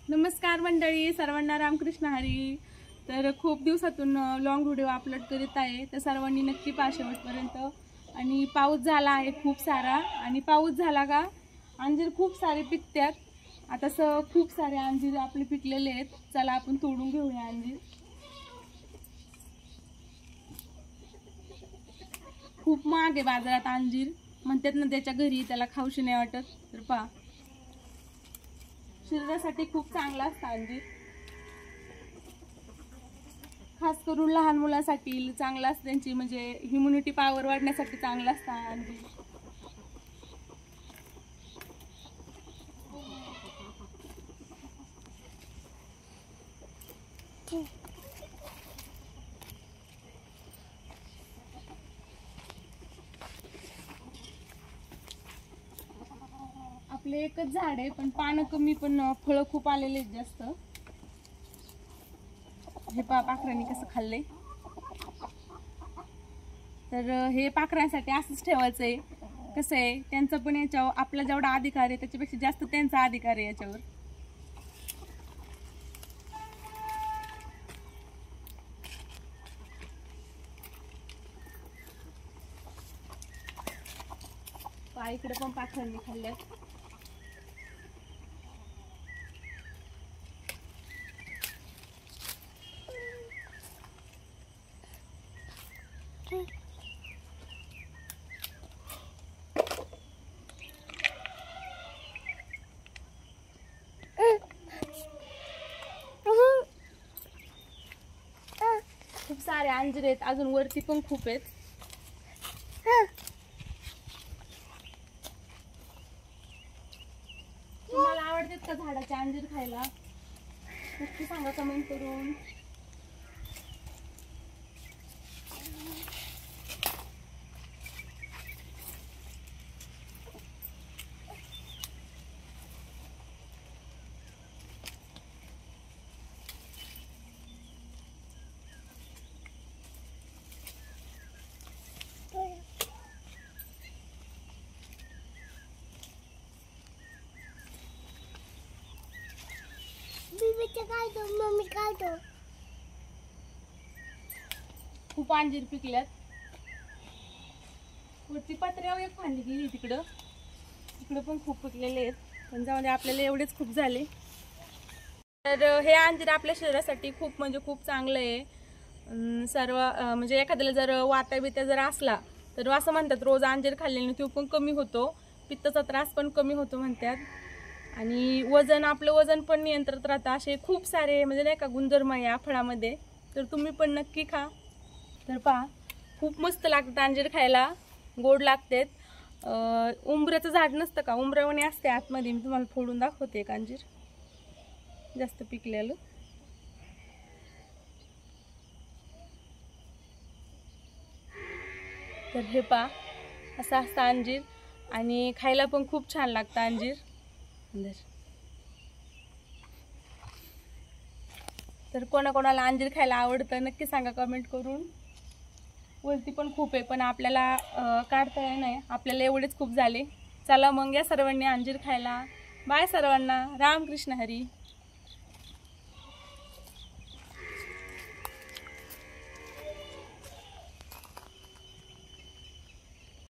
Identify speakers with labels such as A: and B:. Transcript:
A: नमस्कार मंडळी, सर्वांना रामकृष्ण हरी। तर खूप दिवसातून लॉंग व्हिडिओ अपलोड करीत आहे, तर सर्वांनी नक्की पहा शेवटपर्यंत। आणि पाऊस झाला आहे खूप सारा, आणि पाऊस झाला का अंजीर खूप सारे पिकतात। आता खूप सारे अंजीर आपले पिकलेले आहेत, चला आपण तोडून घेऊया अंजीर। खूप महाग आहे बाजारात अंजीर, म्हणतात ना त्याच्या घरी त्याला खाऊशी नाही वाटत। तर पहा, शरीरासाठी खूप चांगला असतं अंजीर, खास करून लहान मुलांसाठी चांगला असतं, त्यांची म्हणजे इम्युनिटी पॉवर वाढण्यासाठी चांगला असतं अंजीर। आपले एकच झाड आहे, पण पानं कमी, पण फळं खूप आलेले आहेत जास्त। हे पाखरांनी कसं खाल्लंय। तर हे पाखरांसाठी असंच ठेवायचं आहे। कसं आहे, त्यांचा पण याच्यावर आपला जेवढा अधिकार आहे त्याच्यापेक्षा जास्त त्यांचा अधिकार आहे याच्यावर। इकडे पण पाखरांनी खाल्ल्यात। खूप सारे अंजीर आहेत, अजून वरती पण खूप आहेत। तुम्हाला आवडतात का झाडाचे अंजीर खायला? नक्की सांगा कमेंट करून। खूप अंजीर पिकल्यात। वरती पत्र्यावर एक फांदी गेली, तिकडं पण खूप पिकलेले आहेत, पण जाऊ दे, आपल्याला एवढेच खूप झाले। तर हे अंजीर आपल्या शरीरासाठी खूप म्हणजे खूप चांगलं आहे। सर्व म्हणजे एखाद्याला जर वाताबित्या जर असला तर असं म्हणतात रोज अंजीर खाल्ल्याने तो पण कमी होतो, पित्ताचा त्रास पण कमी होतो म्हणतात। आणि आपलं वजन पण नियंत्रित राहतं। असे खूप सारे म्हणजे नाही का गुणधर्म या फळामध्ये, तर तुम्ही पण नक्की खा। तर पहा, खूप मस्त लागतात अंजीर खायला, गोड लागतात। उंबऱ्याचं झाड नसतं का, उंबऱ्यावानी असते आतमध्ये, मी तुम्हाला फोडून दाखवते एक अंजीर जास्त पिकलेलं। तर हे पहा, असं असतं अंजीर, आणि खायला पण खूप छान लागतं अंजीर। तर कोणाकोणाला अंजीर खायला आवडतं नक्की सांगा कमेंट करून। वरती पण खूप आहे, पण आपल्याला काढता येत नाही, आपल्याला एवढेच खूप झाले। चला मग या सर्वांनी अंजीर खायला। बाय सर्वांना, रामकृष्ण हरी।